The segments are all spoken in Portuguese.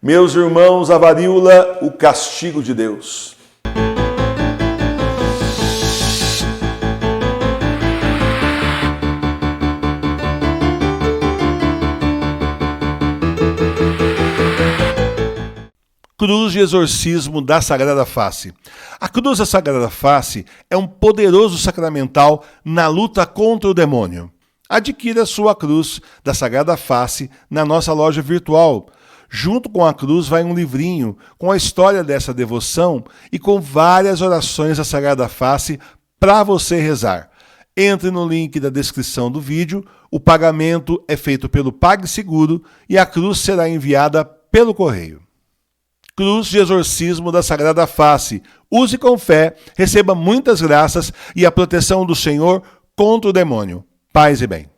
Meus irmãos, a varíola, o castigo de Deus. Cruz de exorcismo da Sagrada Face. A cruz da Sagrada Face é um poderoso sacramental na luta contra o demônio. Adquira sua cruz da Sagrada Face na nossa loja virtual. Junto com a cruz vai um livrinho com a história dessa devoção e com várias orações da Sagrada Face para você rezar. Entre no link da descrição do vídeo, o pagamento é feito pelo PagSeguro e a cruz será enviada pelo correio. Cruz de exorcismo da Sagrada Face. Use com fé, receba muitas graças e a proteção do Senhor contra o demônio. Paz e bem.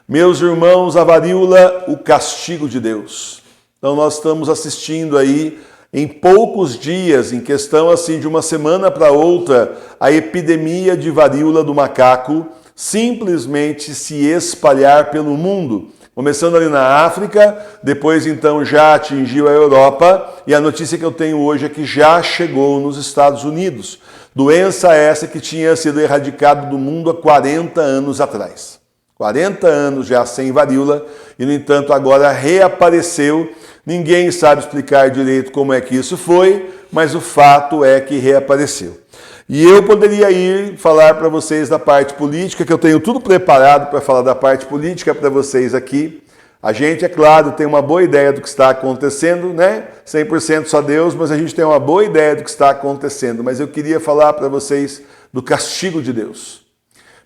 Meus irmãos, a varíola, o castigo de Deus. Então nós estamos assistindo aí, em poucos dias, em questão assim de uma semana para outra, a epidemia de varíola do macaco simplesmente se espalhar pelo mundo. Começando ali na África, depois então já atingiu a Europa e a notícia que eu tenho hoje é que já chegou nos Estados Unidos. Doença essa que tinha sido erradicada do mundo há 40 anos atrás. 40 anos já sem varíola e, no entanto, agora reapareceu. Ninguém sabe explicar direito como é que isso foi, mas o fato é que reapareceu. E eu poderia ir falar para vocês da parte política, que eu tenho tudo preparado para falar da parte política para vocês aqui. A gente, é claro, tem uma boa ideia do que está acontecendo, né? 100% só Deus, mas a gente tem uma boa ideia do que está acontecendo. Mas eu queria falar para vocês do castigo de Deus.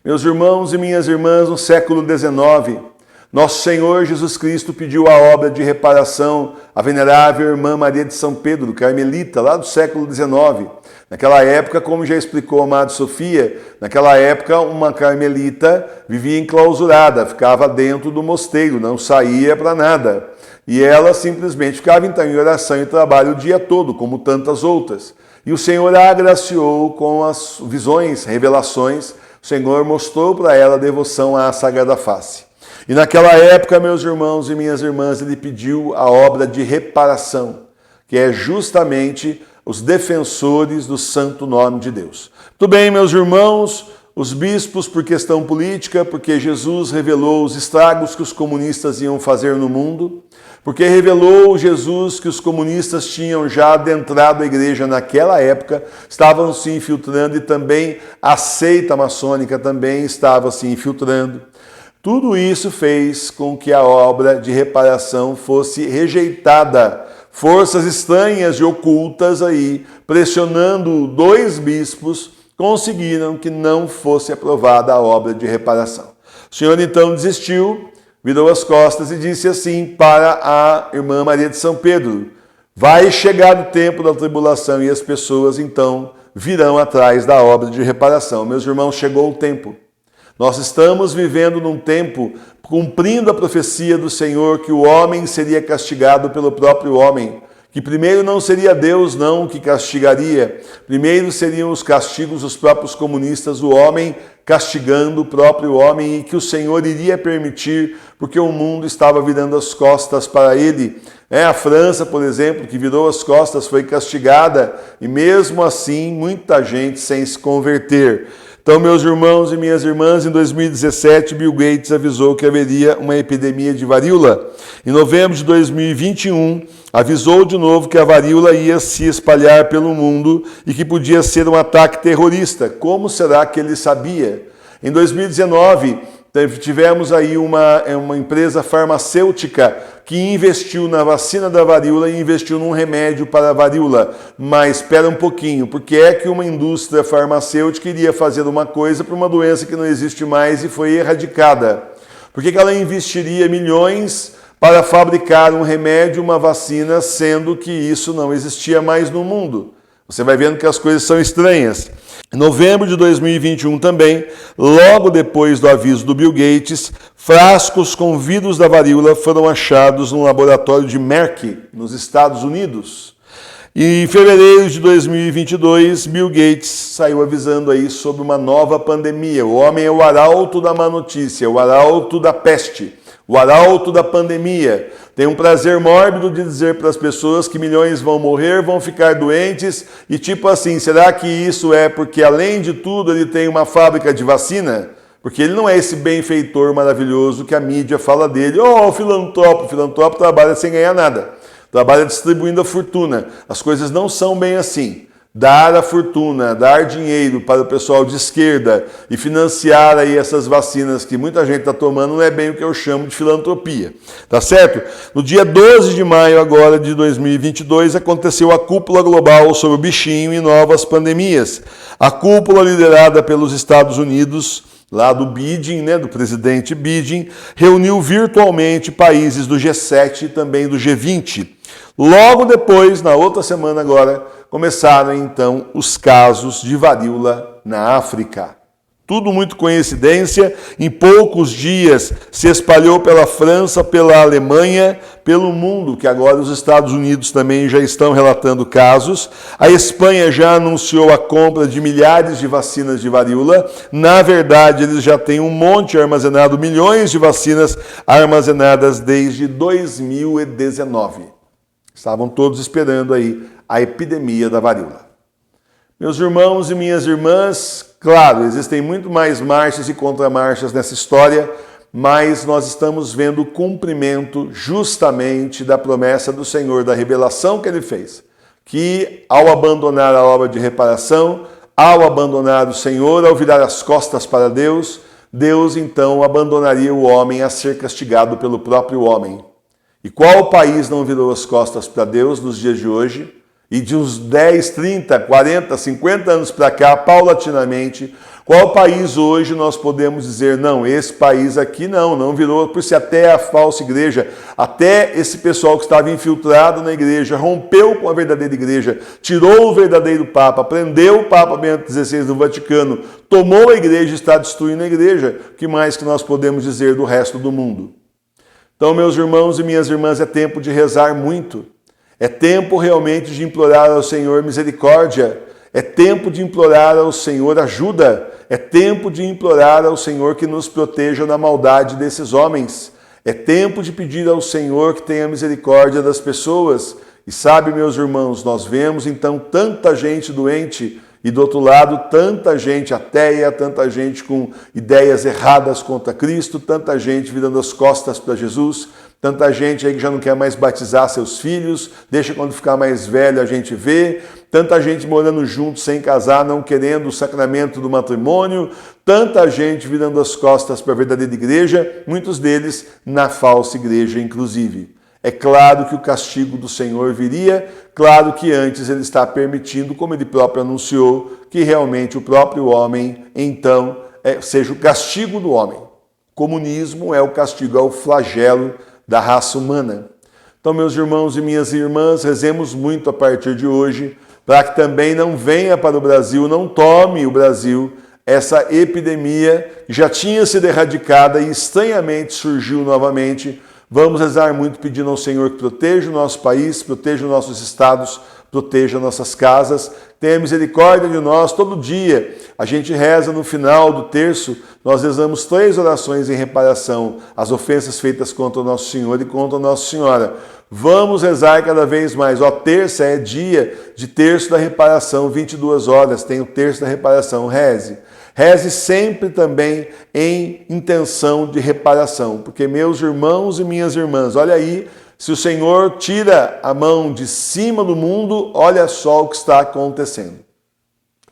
Meus irmãos e minhas irmãs, no século XIX, nosso Senhor Jesus Cristo pediu a obra de reparação à venerável irmã Maria de São Pedro, carmelita, lá do século XIX. Naquela época, como já explicou a Amada Sofia, naquela época uma carmelita vivia enclausurada, ficava dentro do mosteiro, não saía para nada. E ela simplesmente ficava então em oração e trabalho o dia todo, como tantas outras. E o Senhor a agraciou com as visões, revelações. O Senhor mostrou para ela a devoção à Sagrada Face. E naquela época, meus irmãos e minhas irmãs, ele pediu a obra de reparação, que é justamente os defensores do santo nome de Deus. Muito bem, meus irmãos, os bispos por questão política, porque Jesus revelou os estragos que os comunistas iam fazer no mundo, porque revelou Jesus que os comunistas tinham já adentrado a igreja naquela época, estavam se infiltrando e também a seita maçônica também estava se infiltrando. Tudo isso fez com que a obra de reparação fosse rejeitada. Forças estranhas e ocultas aí, pressionando dois bispos, conseguiram que não fosse aprovada a obra de reparação. O Senhor então desistiu, virou as costas e disse assim para a irmã Maria de São Pedro: vai chegar o tempo da tribulação e as pessoas então virão atrás da obra de reparação. Meus irmãos, chegou o tempo. Nós estamos vivendo num tempo, cumprindo a profecia do Senhor, que o homem seria castigado pelo próprio homem, que primeiro não seria Deus não que castigaria, primeiro seriam os castigos dos próprios comunistas, o homem castigando o próprio homem, e que o Senhor iria permitir, porque o mundo estava virando as costas para ele. A França, por exemplo, que virou as costas, foi castigada, e mesmo assim muita gente sem se converter. Então, meus irmãos e minhas irmãs, em 2017, Bill Gates avisou que haveria uma epidemia de varíola. Em novembro de 2021, avisou de novo que a varíola ia se espalhar pelo mundo e que podia ser um ataque terrorista. Como será que ele sabia? Em 2019, tivemos aí uma empresa farmacêutica que investiu na vacina da varíola e investiu num remédio para a varíola. Mas espera um pouquinho, porque é que uma indústria farmacêutica iria fazer uma coisa para uma doença que não existe mais e foi erradicada? Por que ela investiria milhões para fabricar um remédio, uma vacina, sendo que isso não existia mais no mundo? Você vai vendo que as coisas são estranhas. Em novembro de 2021 também, logo depois do aviso do Bill Gates, frascos com vírus da varíola foram achados no laboratório de Merck, nos Estados Unidos. E em fevereiro de 2022, Bill Gates saiu avisando aí sobre uma nova pandemia. O homem é o arauto da má notícia, o arauto da peste, o arauto da pandemia. Tem um prazer mórbido de dizer para as pessoas que milhões vão morrer, vão ficar doentes, e tipo assim, será que isso é porque além de tudo ele tem uma fábrica de vacina? Porque ele não é esse benfeitor maravilhoso que a mídia fala dele. Oh, o filantropo trabalha sem ganhar nada. Trabalha distribuindo a fortuna. As coisas não são bem assim. Dar a fortuna, dar dinheiro para o pessoal de esquerda e financiar aí essas vacinas que muita gente está tomando não é bem o que eu chamo de filantropia. Tá certo? No dia 12 de maio agora de 2022 aconteceu a cúpula global sobre o bichinho e novas pandemias. A cúpula liderada pelos Estados Unidos, lá do Biden, do presidente Biden, reuniu virtualmente países do G7 e também do G20. Logo depois, na outra semana agora, começaram então os casos de varíola na África. Tudo muito coincidência, em poucos dias se espalhou pela França, pela Alemanha, pelo mundo, que agora os Estados Unidos também já estão relatando casos. A Espanha já anunciou a compra de milhares de vacinas de varíola. Na verdade, eles já têm um monte armazenado, milhões de vacinas armazenadas desde 2019. Estavam todos esperando aí a epidemia da varíola. Meus irmãos e minhas irmãs, claro, existem muito mais marchas e contramarchas nessa história, mas nós estamos vendo o cumprimento justamente da promessa do Senhor, da revelação que Ele fez, que ao abandonar a obra de reparação, ao abandonar o Senhor, ao virar as costas para Deus, Deus então abandonaria o homem a ser castigado pelo próprio homem. E qual país não virou as costas para Deus nos dias de hoje? E de uns 10, 30, 40, 50 anos para cá, paulatinamente, qual país hoje nós podemos dizer, não, esse país aqui não virou, por se até a falsa igreja, até esse pessoal que estava infiltrado na igreja, rompeu com a verdadeira igreja, tirou o verdadeiro Papa, prendeu o Papa Bento XVI do Vaticano, tomou a igreja e está destruindo a igreja. O que mais que nós podemos dizer do resto do mundo? Então, meus irmãos e minhas irmãs, é tempo de rezar muito. É tempo realmente de implorar ao Senhor misericórdia. É tempo de implorar ao Senhor ajuda. É tempo de implorar ao Senhor que nos proteja da maldade desses homens. É tempo de pedir ao Senhor que tenha misericórdia das pessoas. E sabe, meus irmãos, nós vemos então tanta gente doente e do outro lado tanta gente ateia, tanta gente com ideias erradas contra Cristo, tanta gente virando as costas para Jesus, tanta gente aí que já não quer mais batizar seus filhos, deixa quando ficar mais velho a gente vê, tanta gente morando junto sem casar, não querendo o sacramento do matrimônio, tanta gente virando as costas para a verdadeira igreja, muitos deles na falsa igreja inclusive. É claro que o castigo do Senhor viria, claro que antes ele está permitindo, como ele próprio anunciou, que realmente o próprio homem, então, seja o castigo do homem. O comunismo é o castigo, é o flagelo da raça humana. Então, meus irmãos e minhas irmãs, rezemos muito a partir de hoje, para que também não venha para o Brasil, não tome o Brasil essa epidemia que já tinha sido erradicada e estranhamente surgiu novamente. Vamos rezar muito pedindo ao Senhor que proteja o nosso país, proteja os nossos estados, proteja nossas casas, tenha misericórdia de nós. Todo dia a gente reza no final do terço, nós rezamos 3 orações em reparação às ofensas feitas contra o nosso Senhor e contra a Nossa Senhora. Vamos rezar cada vez mais. Terça é dia de terço da reparação, 22 horas, tem o terço da reparação, reze. Reze sempre também em intenção de reparação, porque meus irmãos e minhas irmãs, olha aí, se o Senhor tira a mão de cima do mundo, olha só o que está acontecendo.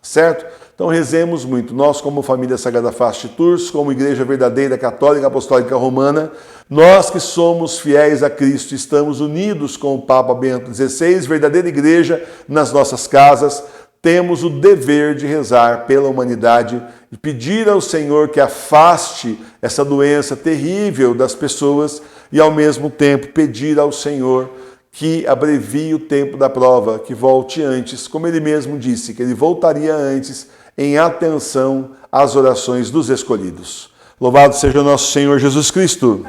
Certo? Então rezemos muito. Nós, como família Sagrada Face de Tours, como Igreja Verdadeira Católica Apostólica Romana, nós que somos fiéis a Cristo, estamos unidos com o Papa Bento XVI, verdadeira igreja nas nossas casas, temos o dever de rezar pela humanidade e pedir ao Senhor que afaste essa doença terrível das pessoas e, ao mesmo tempo, pedir ao Senhor que abrevie o tempo da prova, que volte antes, como Ele mesmo disse, que Ele voltaria antes em atenção às orações dos escolhidos. Louvado seja o nosso Senhor Jesus Cristo!